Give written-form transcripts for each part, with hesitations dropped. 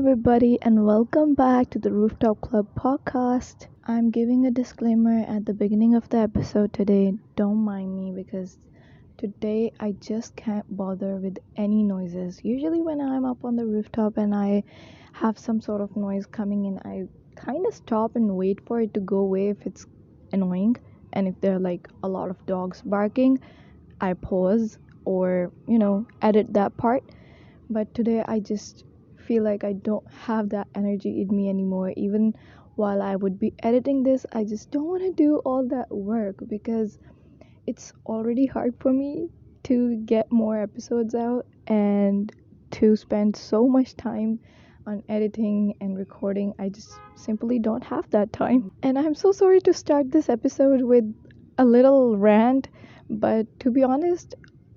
everybody, and welcome back to the Rooftop Club podcast. I'm giving a disclaimer at the beginning of the episode today. Don't mind me because today I just can't bother with any noises. Usually, when I'm up on the rooftop and I have some sort of noise coming in, I kind of stop and wait for it to go away if it's annoying. And if there are like a lot of dogs barking, I pause or, edit that part. But today I just feel like I don't have that energy in me anymore. Even while I would be editing this, I just don't want to do all that work because it's already hard for me to get more episodes out and to spend so much time on editing and recording. I just simply don't have that time. And I'm so sorry to start this episode with a little rant, but to be honest,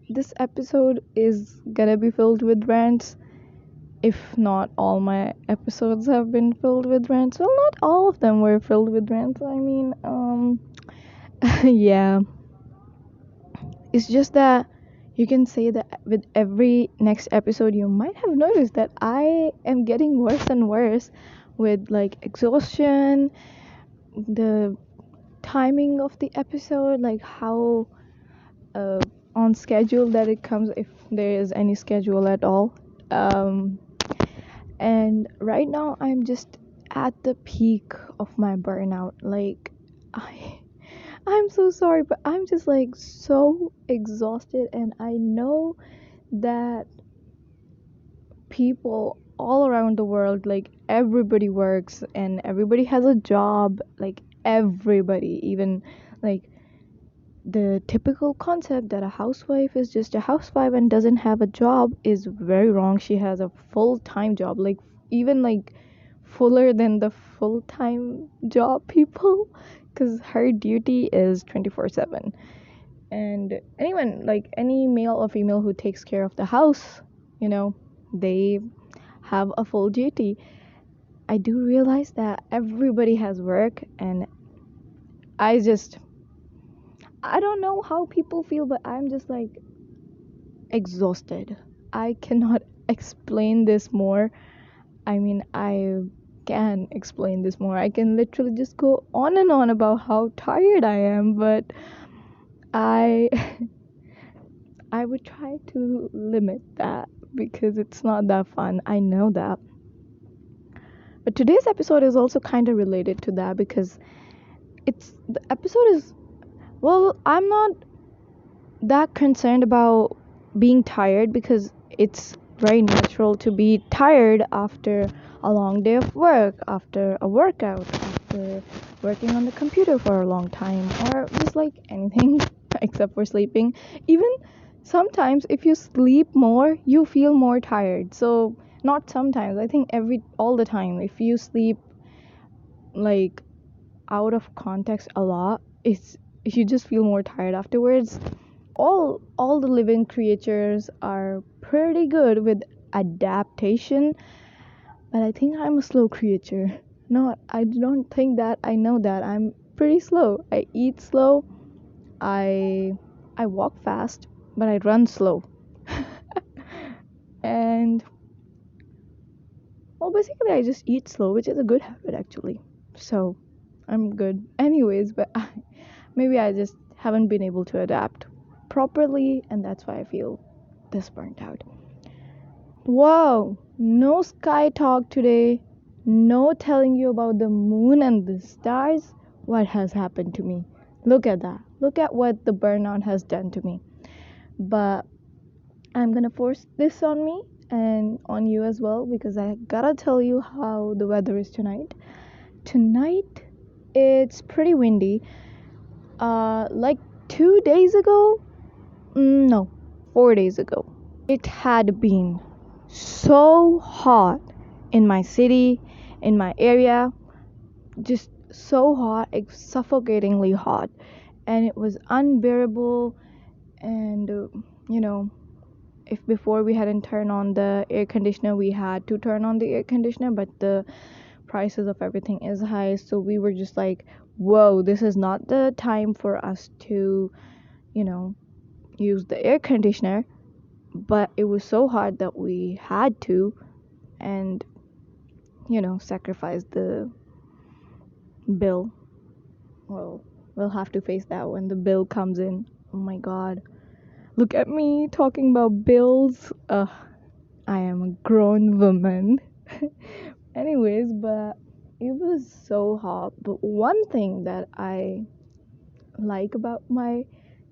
this episode is gonna be filled with rants. If not all my episodes have been filled with rants. Well, not all of them were filled with rants. Yeah. It's just that you can say that with every next episode, you might have noticed that I am getting worse and worse with like exhaustion, the timing of the episode, like how uh, on schedule that it comes, if there is any schedule at all. Um, and right now I'm just at the peak of my burnout. Like I I'm so sorry, but I'm just like so exhausted, and I know that people all around the world, like everybody works and everybody has a job, like everybody, even like the typical concept that a housewife is just a housewife and doesn't have a job is very wrong. She has a full-time job, like even like fuller than the full-time job people, because her duty is 24/7. And anyone, like any male or female who takes care of the house, they have a full duty. I do realize that everybody has work, and I just I don't know how people feel, but I'm just like exhausted. I cannot explain this more. I mean, I can explain this more. I can literally just go on and on about how tired I am, but I I would try to limit that because it's not that fun. I know that. But today's episode is also kind of related to that because the episode is, well, I'm not that concerned about being tired because it's very natural to be tired after a long day of work, after a workout, after working on the computer for a long time, or just like anything except for sleeping. Even sometimes if you sleep more, you feel more tired. So not sometimes, I think all the time, if you sleep like out of context a lot, it's you just feel more tired afterwards. All the living creatures are pretty good with adaptation, but I think I'm a slow creature. No, I don't think that. I know that I'm pretty slow. I eat slow. I walk fast, but I run slow. And well, basically I just eat slow, which is a good habit actually. So I'm good anyways, but maybe I just haven't been able to adapt properly, and that's why I feel this burnt out. Whoa, no sky talk today. No telling you about the moon and the stars. What has happened to me? Look at that. Look at what the burnout has done to me. But I'm gonna force this on me and on you as well because I gotta tell you how the weather is tonight. Tonight, it's pretty windy. Like 2 days ago, no, 4 days ago, it had been so hot in my city, in my area, just so hot, suffocatingly hot, and it was unbearable. And you know, if before we hadn't turned on the air conditioner, we had to turn on the air conditioner, but the prices of everything is high, so we were just like, whoa, this is not the time for us to, you know, use the air conditioner. But it was so hard that we had to. And sacrifice the bill. Well, we'll have to face that when the bill comes in. Oh my god. Look at me talking about bills. I am a grown woman. Anyways, but it was so hot. But one thing that I like about my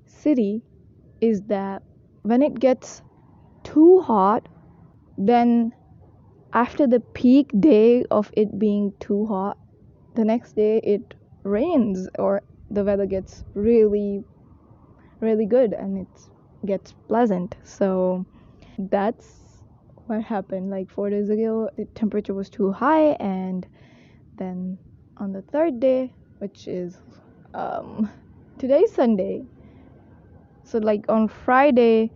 city is that when it gets too hot, then after the peak day of it being too hot, the next day it rains or the weather gets really, really good and it gets pleasant. So that's what happened. Like 4 days ago, the temperature was too high, and then on the third day, which is um, today's Sunday, so like on Friday,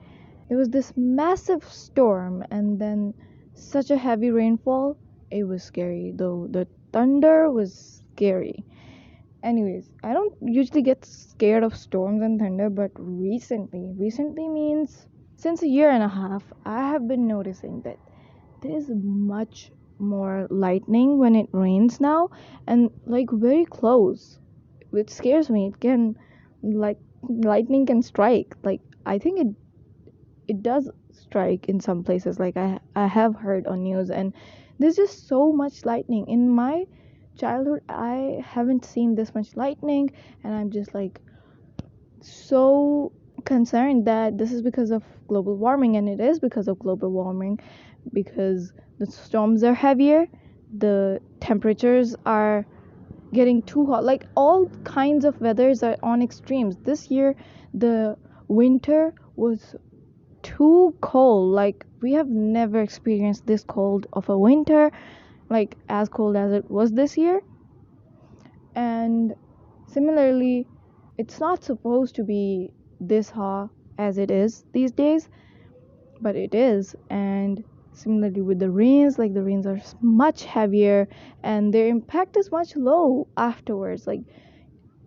there was this massive storm and then such a heavy rainfall. It was scary, though the thunder was scary. Anyways, I don't usually get scared of storms and thunder, but recently means since a year and a half, I have been noticing that there is much more lightning when it rains now, and like very close, which scares me. It can, like, lightning can strike. Like, I think it does strike in some places. Like, I have heard on news, and there's just so much lightning. In my childhood, I haven't seen this much lightning, and I'm just like so concerned that this is because of global warming, and it is because of global warming, because the storms are heavier, the temperatures are getting too hot. Like, all kinds of weathers are on extremes. This year the winter was too cold. Like, we have never experienced this cold of a winter, like as cold as it was this year. And similarly, it's not supposed to be this hot as it is these days, but it is. And similarly with the rains, like the rains are much heavier and their impact is much low afterwards. Like,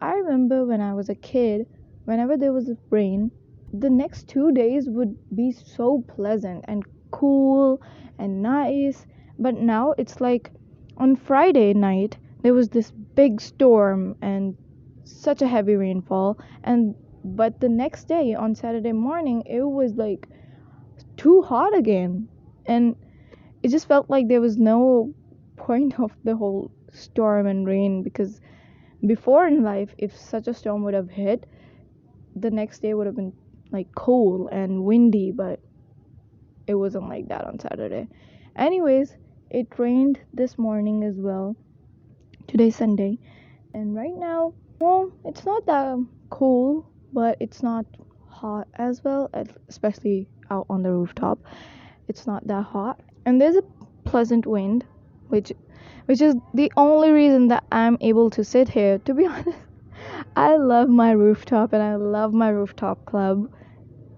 I remember when I was a kid, whenever there was rain, the next 2 days would be so pleasant and cool and nice. But now it's like on Friday night, there was this big storm and such a heavy rainfall. And but the next day, on Saturday morning, it was like too hot again. And it just felt like there was no point of the whole storm and rain, because before in life, if such a storm would have hit, the next day would have been like cold and windy, but it wasn't like that on Saturday. Anyways, it rained this morning as well. Today's Sunday, and right now, well, it's not that cool, but it's not hot as well, especially out on the rooftop. It's not that hot, and there's a pleasant wind, which is the only reason that I'm able to sit here. To be honest, I love my rooftop and I love my rooftop club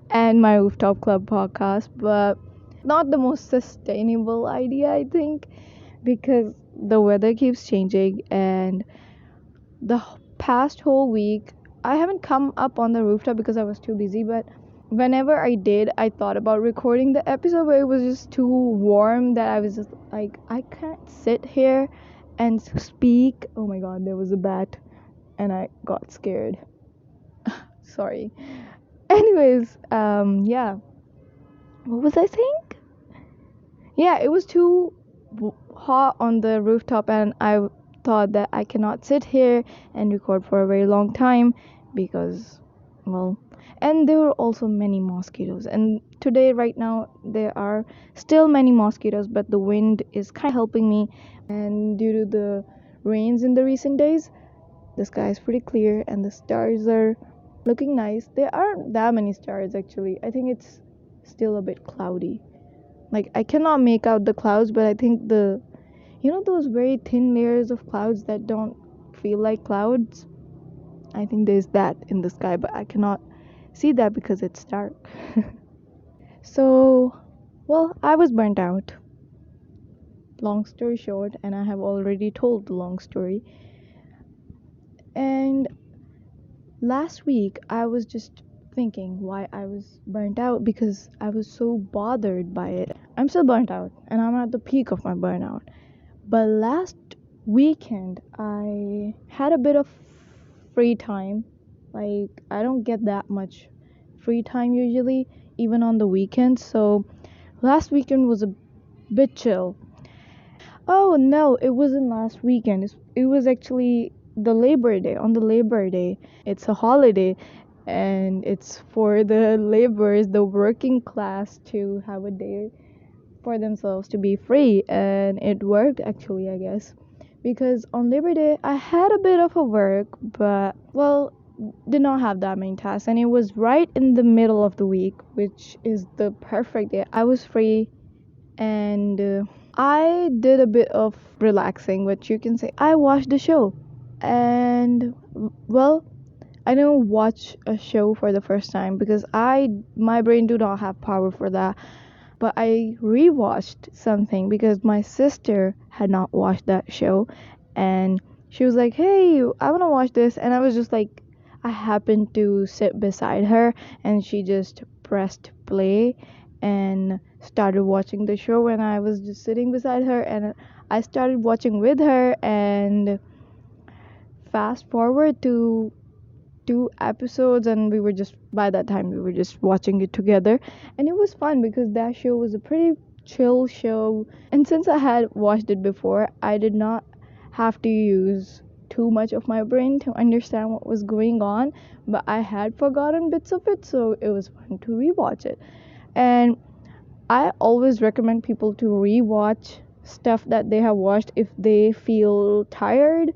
and my rooftop club podcast, but not the most sustainable idea, I think, because the weather keeps changing, and the past whole week I haven't come up on the rooftop because I was too busy, but whenever I did, I thought about recording the episode, but it was just too warm that I was just like, I can't sit here and speak. Oh my god, there was a bat and I got scared. Sorry. Anyways, yeah. What was I saying? Yeah, it was too hot on the rooftop, and I thought that I cannot sit here and record for a very long time because, well, and there were also many mosquitoes. And today, right now, there are still many mosquitoes, but the wind is kind of helping me. And due to the rains in the recent days, the sky is pretty clear and the stars are looking nice. There aren't that many stars actually. I think it's still a bit cloudy. Like, I cannot make out the clouds, but I think those very thin layers of clouds that don't feel like clouds. I think there's that in the sky, but I cannot see that because it's dark. So, well, I was burnt out. Long story short, and I have already told the long story. And last week, I was just thinking why I was burnt out, because I was so bothered by it. I'm still burnt out, and I'm at the peak of my burnout. But last weekend, I had a bit of free time. Like, I don't get that much free time usually, even on the weekends. So, last weekend was a bit chill. Oh no, it wasn't last weekend. It was actually the Labor Day. On the Labor Day, it's a holiday, and it's for the laborers, the working class, to have a day for themselves to be free. And it worked actually, I guess, because on Labor Day I had a bit of a work, but well, did not have that many tasks, and it was right in the middle of the week, which is the perfect day. I was free, and I did a bit of relaxing, which you can say. I watched the show, and well, I didn't watch a show for the first time because my brain do not have power for that. But I rewatched something because my sister had not watched that show, and she was like, "Hey, I want to watch this," and I was just like, I happened to sit beside her, and she just pressed play and started watching the show when I was just sitting beside her, and I started watching with her. And fast forward to 2 episodes, and we were just, by that time we were just watching it together, and it was fun because that show was a pretty chill show. And since I had watched it before, I did not have to use too much of my brain to understand what was going on, but I had forgotten bits of it, so it was fun to rewatch it. And I always recommend people to rewatch stuff that they have watched if they feel tired,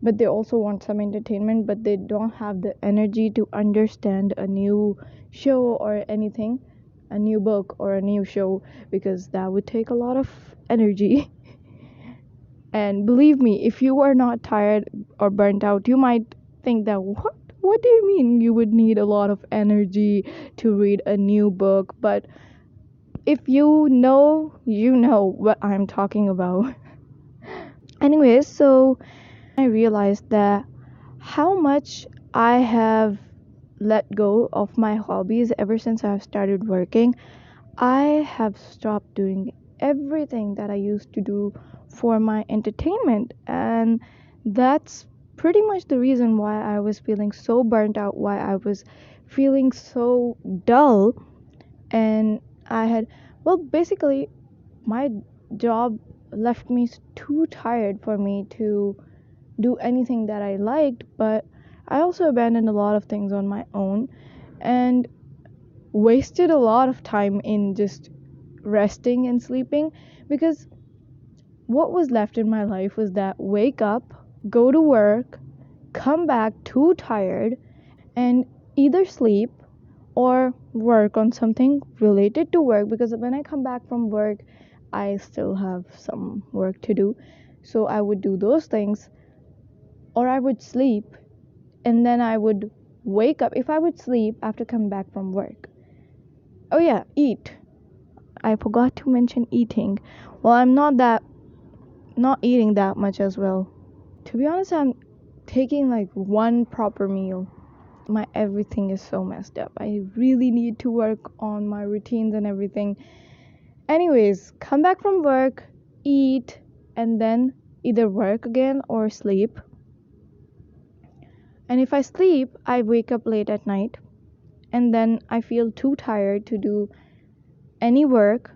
but they also want some entertainment, but they don't have the energy to understand a new show or anything, a new book or a new show, because that would take a lot of energy. And believe me, if you are not tired or burnt out, you might think that, what do you mean you would need a lot of energy to read a new book? But if you know, you know what I'm talking about. Anyways, so I realized that how much I have let go of my hobbies ever since I've started working. I have stopped doing everything that I used to do for my entertainment, and that's pretty much the reason why I was feeling so burnt out, why I was feeling so dull. And I had, well, basically, my job left me too tired for me to do anything that I liked, but I also abandoned a lot of things on my own and wasted a lot of time in just resting and sleeping, because what was left in my life was that wake up, go to work, come back too tired, and either sleep or work on something related to work, because when I come back from work, I still have some work to do. So I would do those things, or I would sleep, and then I would wake up. If I would sleep after coming back from work, oh yeah, eat. I forgot to mention eating. Well, I'm not eating that much as well. To be honest, I'm taking like one proper meal. My everything is so messed up. I really need to work on my routines and everything. Anyways, come back from work, eat, and then either work again or sleep. And if I sleep, I wake up late at night, and then I feel too tired to do any work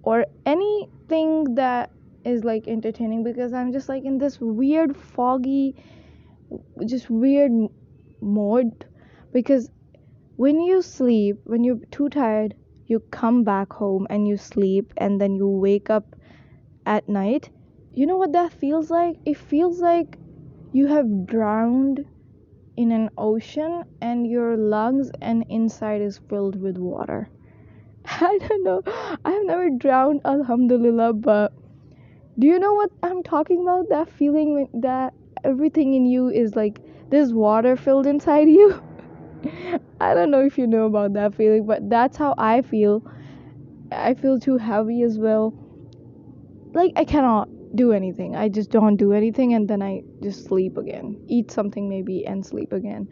or anything that is like entertaining, because I'm just like in this weird foggy, just weird mode. Because when you sleep, when you're too tired, you come back home and you sleep, and then you wake up at night. You know what that feels like? It feels like you have drowned in an ocean and your lungs and inside is filled with water. I don't know. I've never drowned, alhamdulillah, but do you know what I'm talking about? That feeling that everything in you is like there's water filled inside you. I don't know if you know about that feeling, but that's how I feel. I feel too heavy as well. Like I cannot do anything. I just don't do anything, and then I just sleep again. Eat something maybe and sleep again.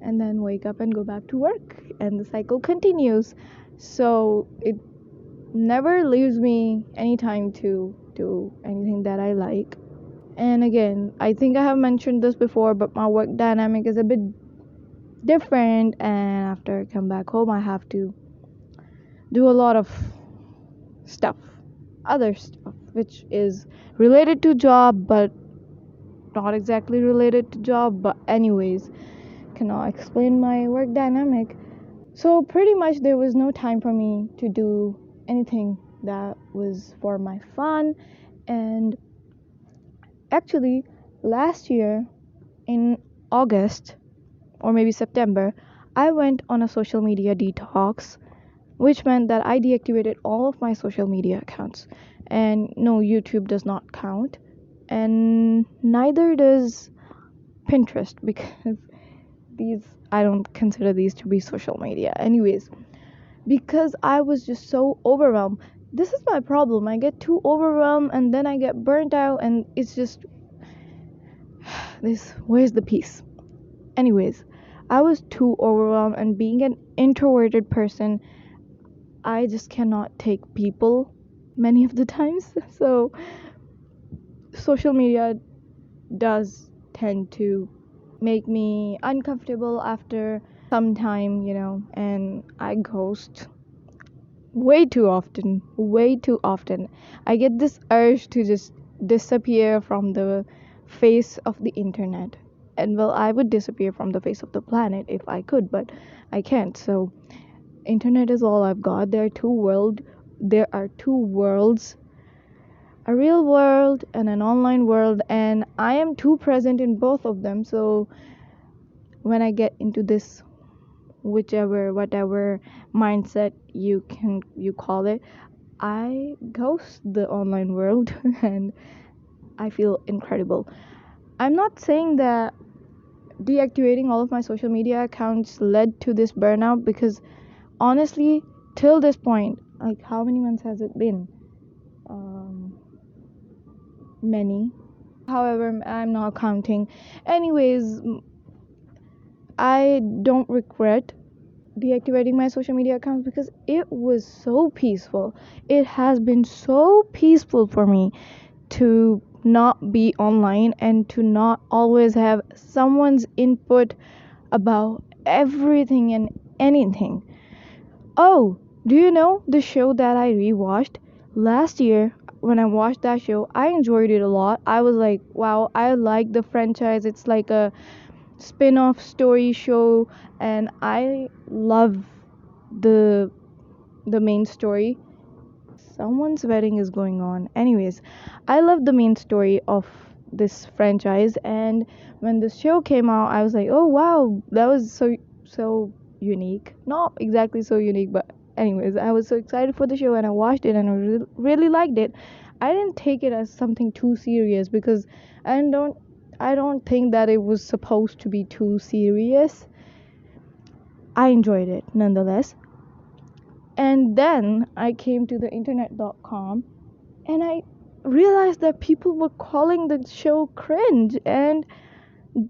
And then wake up and go back to work, and the cycle continues. So it never leaves me any time to do anything that I like. And again, I think I have mentioned this before, but my work dynamic is a bit different, and after I come back home I have to do a lot of stuff, other stuff which is related to job but not exactly related to job. But anyways, cannot explain my work dynamic. So pretty much there was no time for me to do anything that was for my fun. And actually last year in August or maybe September, I went on a social media detox, which meant that I deactivated all of my social media accounts. And no, YouTube does not count, and neither does Pinterest, because these, I don't consider these to be social media. Anyways, because I was just so overwhelmed. This is my problem. I get too overwhelmed and then I get burnt out, and it's just this, where's the peace? Anyways, I was too overwhelmed, and being an introverted person, I just cannot take people many of the times. So social media does tend to make me uncomfortable after some time, and I ghost way too often. Way too often. I get this urge to just disappear from the face of the internet. And well, I would disappear from the face of the planet if I could, but I can't. So internet is all I've got. There are two worlds, a real world and an online world, and I am too present in both of them. So when I get into this whatever mindset you call it, I ghost the online world and I feel incredible. I'm not saying that deactivating all of my social media accounts led to this burnout, because honestly, till this point, like, how many months has it been? Many. However, I'm not counting. Anyways, I don't regret deactivating my social media accounts because it was so peaceful. It has been so peaceful for me to not be online and to not always have someone's input about everything and anything. Oh, do you know the show that I rewatched last year? When I watched that show, I enjoyed it a lot. I was like, wow, I like the franchise. It's like a spin-off story show, and I love the main story. Someone's wedding is going on. Anyways, I love the main story of this franchise, and when the show came out, I was like, oh wow, that was so unique. Not exactly so unique, but anyways, I was so excited for the show, and I watched it, and I really liked it. I didn't take it as something too serious, because I don't think that it was supposed to be too serious. I enjoyed it nonetheless. And then I came to the internet.com, and I realized that people were calling the show cringe, and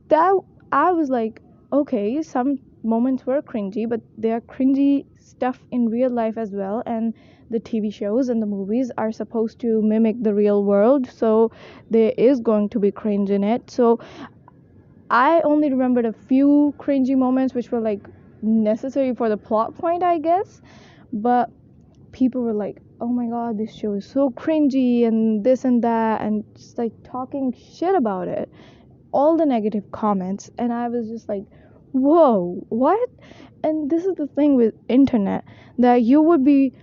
that I was like, okay, some moments were cringy, but there are cringy stuff in real life as well, and the TV shows and the movies are supposed to mimic the real world, so there is going to be cringe in it. So I only remembered a few cringy moments which were like necessary for the plot point, I guess. But people were like, oh my god, this show is so cringy and this and that, and just like talking shit about it. All the negative comments, and I was just like, whoa, what? And this is the thing with internet, that you would be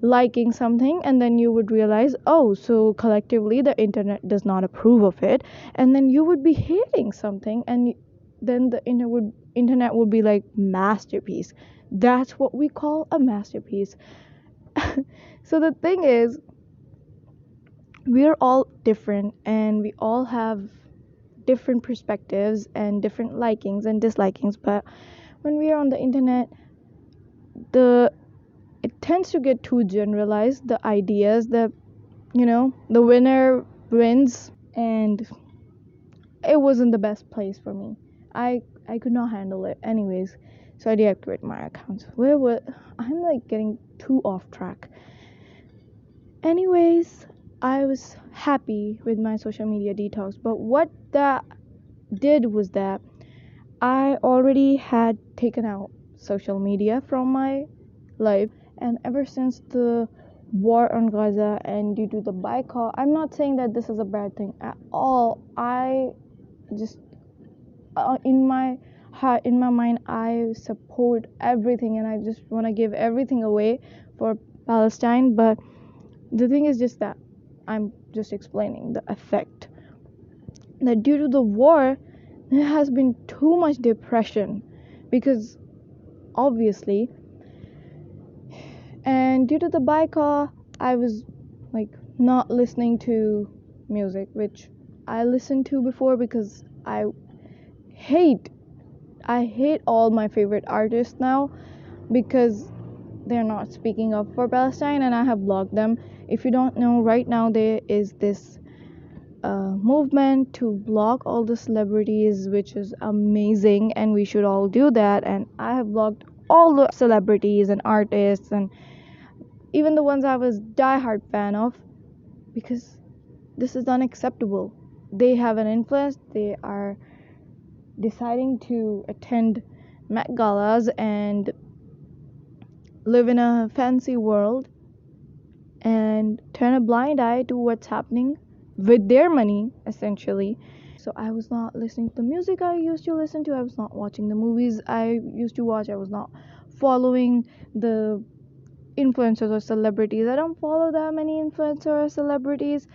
liking something and then you would realize, oh, so collectively the internet does not approve of it, and then you would be hating something, and then the internet would be like, masterpiece. That's what we call a masterpiece. So the thing is, we're all different, and we all have different perspectives and different likings and dislikings. But when we are on the internet, the it tends to get too generalized, the ideas that, the winner wins, and it wasn't the best place for me. I could not handle it. Anyways, so I deactivated my accounts. I'm like getting too off track. Anyways, I was happy with my social media detox. But what that did was that I already had taken out social media from my life, and ever since the war on Gaza and due to the boycott, I'm not saying that this is a bad thing at all. I just in my heart, in my mind, I support everything, and I just want to give everything away for Palestine. But the thing is just that I'm just explaining the effect that due to the war there has been too much depression, because obviously, and due to the boycott I was like not listening to music which I listened to before, because hate I hate all my favorite artists now because they're not speaking up for Palestine, and I have blocked them. If you don't know, right now there is this movement to block all the celebrities, which is amazing, and we should all do that. And I have blocked all the celebrities and artists, and even the ones I was diehard fan of, because this is unacceptable. They have an influence. They are deciding to attend Met Galas and live in a fancy world and turn a blind eye to what's happening with their money, essentially. So I was not listening to the music I used to listen to. I was not watching the movies I used to watch. I was not following the influencers or celebrities. I don't follow that many influencers or celebrities,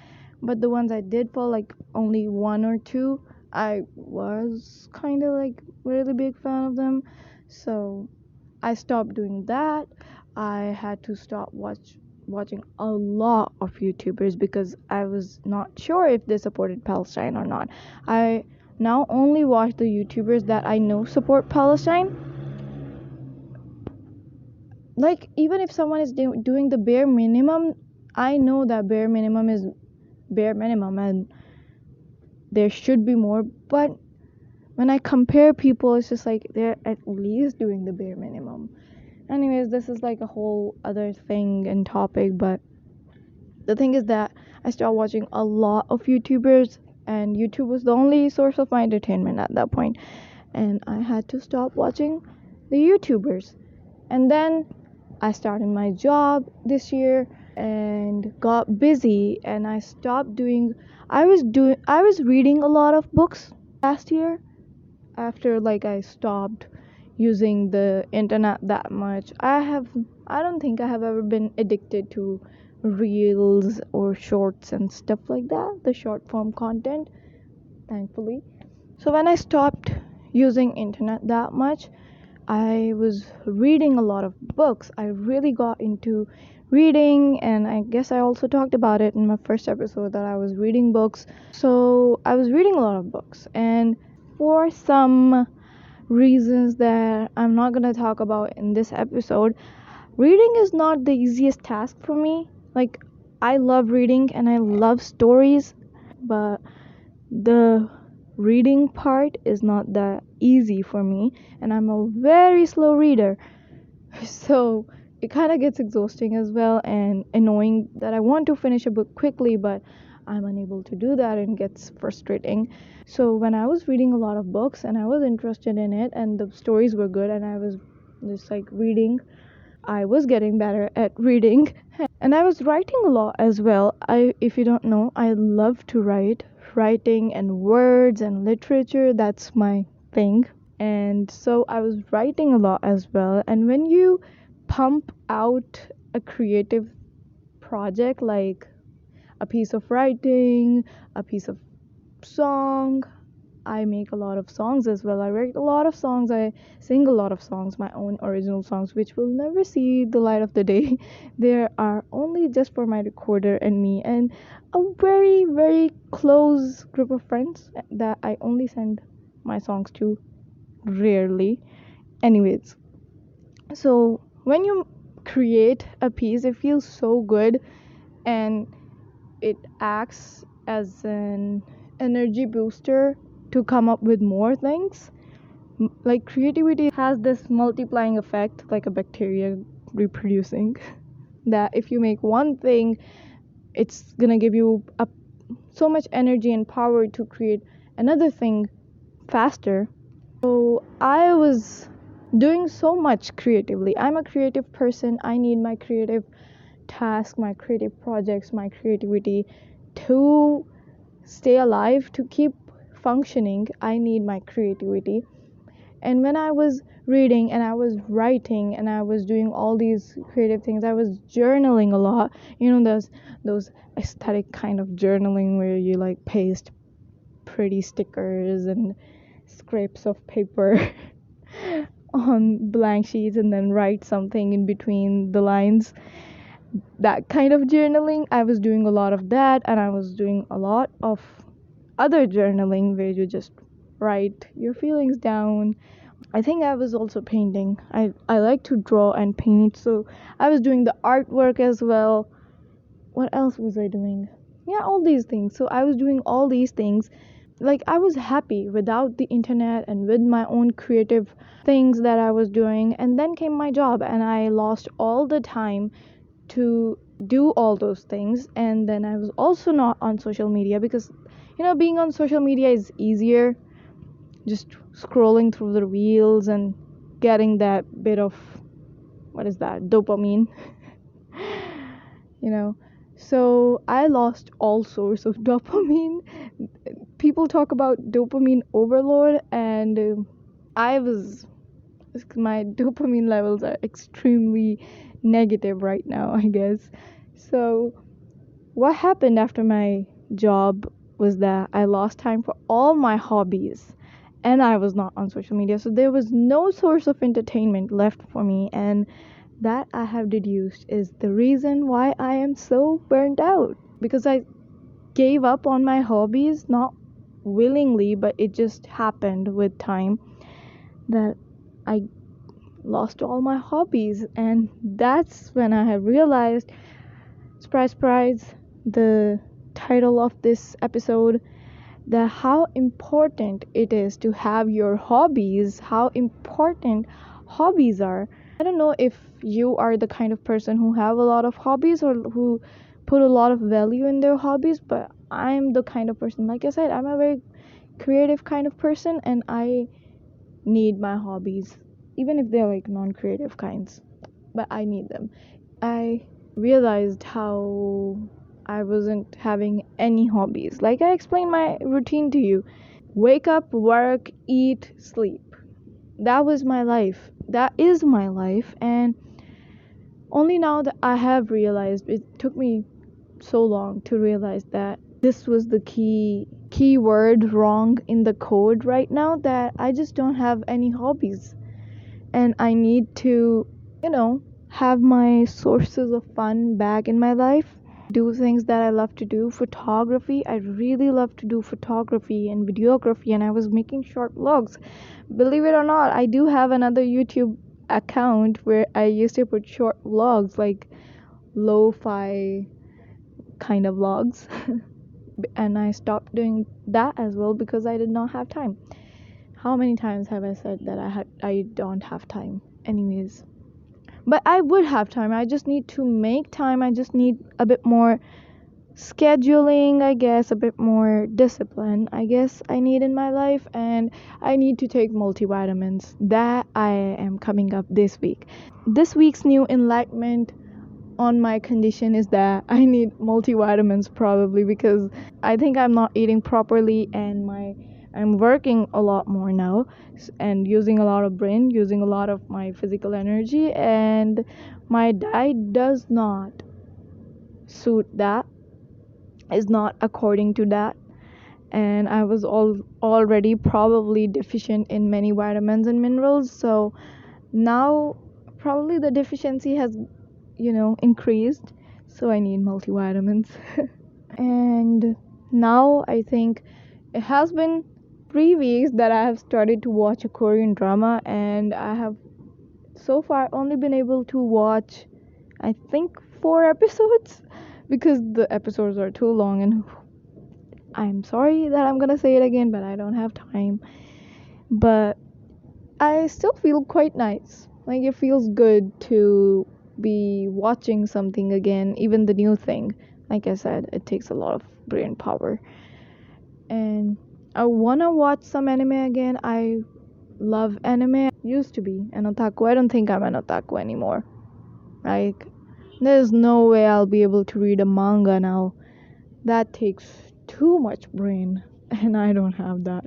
but the ones I did follow, like only one or two, I was kind of like really big fan of them. So I stopped doing that. I had to stop watching a lot of YouTubers because I was not sure if they supported Palestine or not. I now only watch the YouTubers that I know support Palestine. Like, even if someone is doing the bare minimum, I know that bare minimum is bare minimum and there should be more. But when I compare people, it's just like they're at least doing the bare minimum. Anyways, this is like a whole other thing and topic, but the thing is that I started watching a lot of YouTubers, and YouTube was the only source of my entertainment at that point, and I had to stop watching the YouTubers. And then I started my job this year and got busy, and I was reading a lot of books last year after like I stopped using the internet that much. I don't think I have ever been addicted to reels or shorts and stuff like that, the short form content, thankfully. So when I stopped using internet that much, I was reading a lot of books. I really got into reading, and I guess I also talked about it in my first episode that I was reading books. So I was reading a lot of books, and for some reasons that I'm not going to talk about in this episode, reading is not the easiest task for me. Like, I love reading and I love stories, but the reading part is not that easy for me, and I'm a very slow reader. So it kind of gets exhausting as well and annoying that I want to finish a book quickly, but I'm unable to do that and gets frustrating. So when I was reading a lot of books and I was interested in it and the stories were good and I was just like reading, I was getting better at reading. And I was writing a lot as well. If you don't know, I love to write. Writing and words and literature, that's my thing. And so I was writing a lot as well. And when you pump out a creative project like a piece of writing, a piece of song, I make a lot of songs as well. I write a lot of songs. I sing a lot of songs, my own original songs, which will never see the light of the day. They are only just for my recorder and me, and a very, very close group of friends that I only send my songs to rarely. Anyways, so when you create a piece, it feels so good, and it acts as an energy booster to come up with more things. Like, creativity has this multiplying effect, like a bacteria reproducing, that if you make one thing it's gonna give you so much energy and power to create another thing faster. So I was doing so much creatively. I'm a creative person. I need my creative task, my creative projects, my creativity to stay alive, to keep functioning. I need my creativity. And when I was reading and I was writing and I was doing all these creative things, I was journaling a lot. You know, those aesthetic kind of journaling where you like paste pretty stickers and scraps of paper on blank sheets and then write something in between the lines. That kind of journaling, I was doing a lot of that, and I was doing a lot of other journaling where you just write your feelings down. I think I was also painting. I like to draw and paint, so I was doing the artwork as well. What else was I doing? Yeah, all these things. So I was doing all these things. Like, I was happy without the internet and with my own creative things that I was doing. And then came my job, and I lost all the time to do all those things. And then I was also not on social media because, being on social media is easier, just scrolling through the reels and getting that bit of, what is that, dopamine. you know so I lost all source of dopamine. People talk about dopamine overload, and I was my dopamine levels are extremely negative right now, I guess. So what happened after my job was that I lost time for all my hobbies, and I was not on social media, so there was no source of entertainment left for me. And that, I have deduced, is the reason why I am so burnt out, because I gave up on my hobbies, not willingly, but it just happened with time that I lost all my hobbies. And that's when I have realized, surprise, surprise, the title of this episode, that how important it is to have your hobbies, how important hobbies are. I don't know if you are the kind of person who have a lot of hobbies or who put a lot of value in their hobbies, but I'm the kind of person, like I said, I'm a very creative kind of person, and I need my hobbies, even if they're like non-creative kinds, but I need them. I realized how I wasn't having any hobbies. Like I explained my routine to you: wake up, work, eat, sleep. That was my life. That is my life. And only now that I have realized, it took me so long to realize that this was the key word wrong in the code right now, that I just don't have any hobbies. And I need to, have my sources of fun back in my life. Do things that I love to do. Photography. I really love to do photography and videography, and I was making short vlogs. Believe it or not, I do have another YouTube account where I used to put short vlogs, like lo-fi kind of vlogs. And I stopped doing that as well because I did not have time. How many times have I said that I don't have time? Anyways, but I would have time. I just need to make time. I just need a bit more scheduling, I guess, a bit more discipline, I guess, I need in my life. And I need to take multivitamins. That I am coming up this week. This week's new enlightenment on my condition is that I need multivitamins, probably because I think I'm not eating properly, and I'm working a lot more now and using a lot of brain, using a lot of my physical energy, and my diet does not suit that, is not according to that. And I was already probably deficient in many vitamins and minerals, so now probably the deficiency has increased, so I need multivitamins. And now I think it has been 3 weeks that I have started to watch a Korean drama, and I have so far only been able to watch, I think, 4 episodes, because the episodes are too long. And I'm sorry that I'm gonna say it again, but I don't have time. But I still feel quite nice. Like, it feels good to be watching something again, even the new thing. Like I said, it takes a lot of brain power. And I wanna watch some anime again. I love anime. Used to be an otaku. I don't think I'm an otaku anymore. Like, there's no way I'll be able to read a manga now. That takes too much brain, and I don't have that.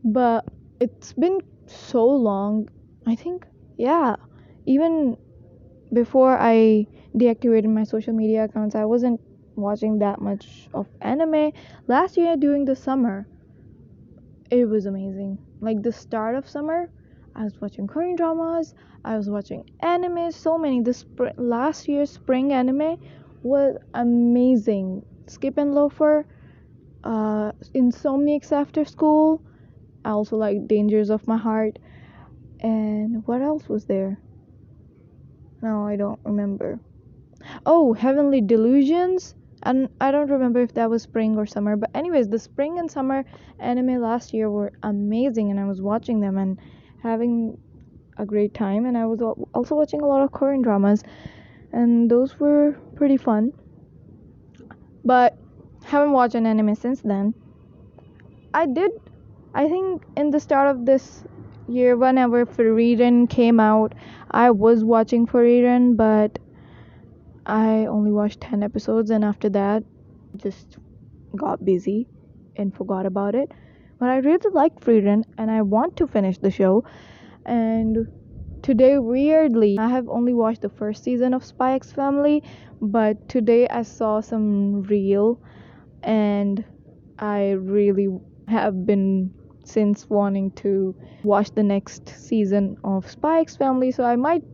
But it's been so long. I think, yeah, even before I deactivated my social media accounts, I wasn't watching that much of anime. Last year during the summer, it was amazing. Like the start of summer, I was watching Korean dramas, I was watching anime, so many. Last year's spring anime was amazing. Skip and Loafer, Insomniacs After School. I also like Dangers of My Heart. And what else was there? No, I don't remember. Oh, Heavenly Delusions. And I don't remember if that was spring or summer. But anyways, the spring and summer anime last year were amazing, and I was watching them and having a great time. And I was also watching a lot of Korean dramas, and those were pretty fun. But haven't watched an anime since then. I think in the start of this year, whenever Frieren came out, I was watching Frieren, but I only watched 10 episodes, and after that just got busy and forgot about it. But I really like Frieren and I want to finish the show. And today, weirdly, I have only watched the first season of Spy X Family, but today I saw some reel, and I really have been since wanting to watch the next season of Spy X Family, so I might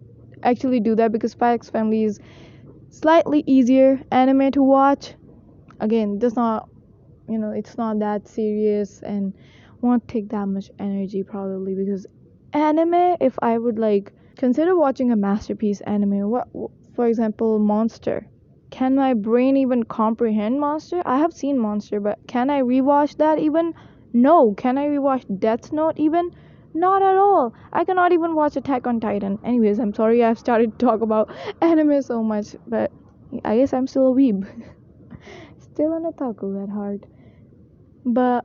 actually do that because Spy X Family is slightly easier anime to watch. Again, does not, it's not that serious and won't take that much energy probably, because anime, if I would like consider watching a masterpiece anime, what, for example, Monster, can my brain even comprehend Monster? I have seen Monster, but can I rewatch that even? No. Can I rewatch Death Note even? Not at all. I cannot even watch Attack on Titan. Anyways, I'm sorry I've started to talk about anime so much, but I guess I'm still a weeb. Still an otaku at heart. But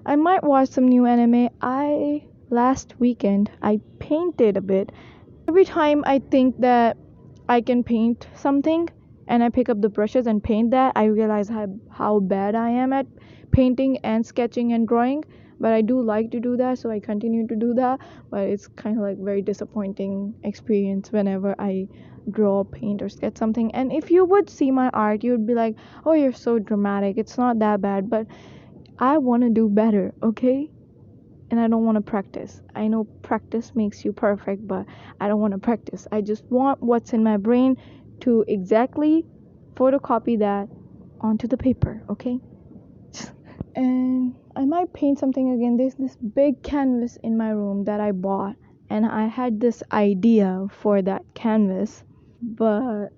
I might watch some new anime. Last weekend I painted a bit. Every time I think that I can paint something and I pick up the brushes and paint that, I realize how bad I am at painting and sketching and drawing. But I do like to do that, so I continue to do that. But it's kind of like very disappointing experience whenever I draw, paint, or sketch something. And if you would see my art, you would be like, oh, you're so dramatic, it's not that bad. But I want to do better, okay? And I don't want to practice. I know practice makes you perfect, but I don't want to practice. I just want what's in my brain to exactly photocopy that onto the paper, okay? And I might paint something again. There's this big canvas in my room that I bought, and I had this idea for that canvas, but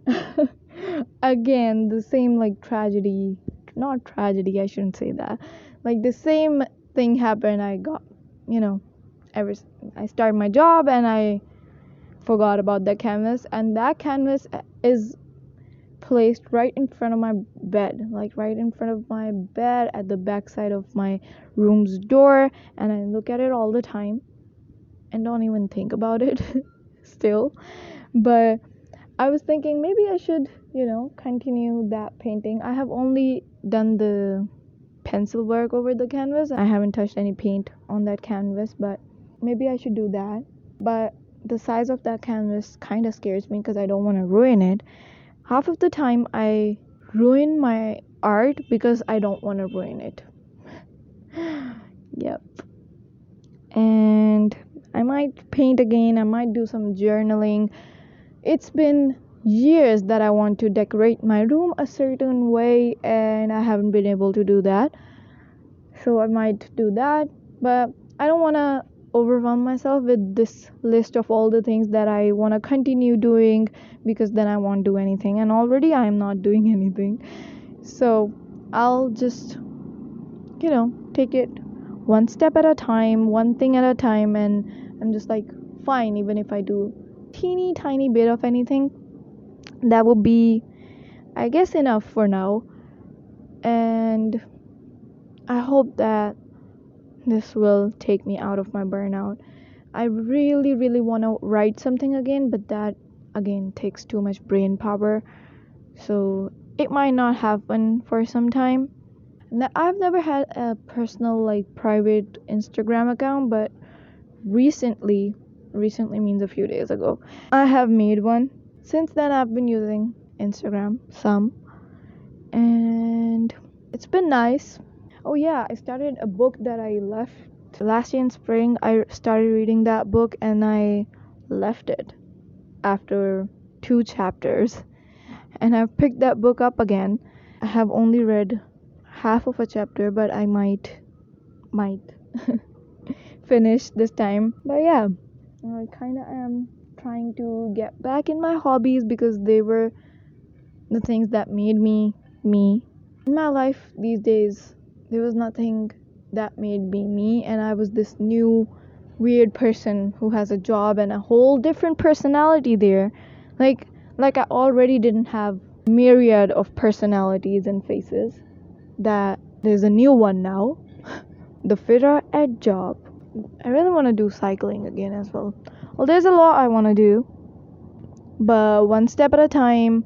again, the same like tragedy, not tragedy, I shouldn't say that. Like the same thing happened. I got, you know, I started my job and I forgot about that canvas, and that canvas is placed right in front of my bed, like right in front of my bed at the back side of my room's door, and I look at it all the time and don't even think about it still. But I was thinking maybe I should, continue that painting. I have only done the pencil work over the canvas. I haven't touched any paint on that canvas, but maybe I should do that. But the size of that canvas kind of scares me because I don't want to ruin it. Half of the time I ruin my art because I don't want to ruin it. Yep. And I might paint again, I might do some journaling. It's been years that I want to decorate my room a certain way and I haven't been able to do that. So I might do that, but I don't want to overwhelm myself with this list of all the things that I want to continue doing, because then I won't do anything, and already I am not doing anything. So I'll just take it one step at a time, one thing at a time, and I'm just like, fine, even if I do teeny tiny bit of anything, that would be I guess enough for now. And I hope that this will take me out of my burnout. I really, really want to write something again, but that again takes too much brain power. So it might not happen for some time. I've never had a personal, like, private Instagram account, but recently means a few days ago, I have made one. Since then, I've been using Instagram some, and it's been nice. Oh, yeah, I started a book that I left last year in spring. I started reading that book and I left it after 2 chapters, and I've picked that book up again. I have only read half of a chapter, but I might finish this time. But yeah, I kind of am trying to get back in my hobbies because they were the things that made me me. In my life these days, there was nothing that made me me, and I was this new weird person who has a job and a whole different personality there. Like I already didn't have myriad of personalities and faces. That there's a new one now. The fitter at job. I really want to do cycling again as well. Well, there's a lot I want to do, but one step at a time.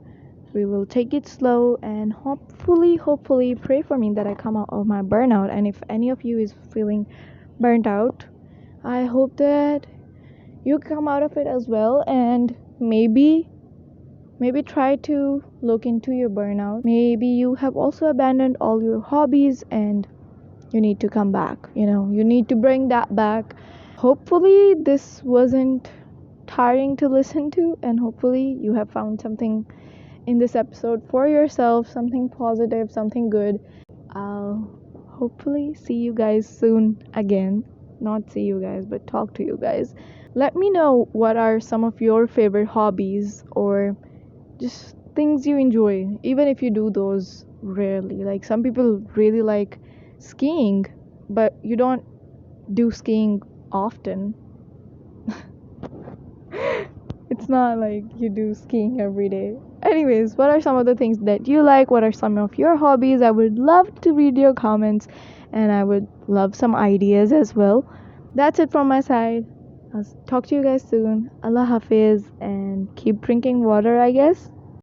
We will take it slow and hopefully pray for me that I come out of my burnout. And if any of you is feeling burnt out, I hope that you come out of it as well, and maybe try to look into your burnout. Maybe you have also abandoned all your hobbies and you need to come back. You need to bring that back. Hopefully this wasn't tiring to listen to, and hopefully you have found something in this episode for yourself, something positive, something good. I'll hopefully see you guys soon again. Not see you guys, but talk to you guys. Let me know what are some of your favorite hobbies or just things you enjoy, even if you do those rarely. Like, some people really like skiing, but you don't do skiing often. It's not like you do skiing every day. Anyways, what are some of the things that you like? What are some of your hobbies? I would love to read your comments, and I would love some ideas as well. That's it from my side. I'll talk to you guys soon. Allah Hafiz, and keep drinking water, I guess.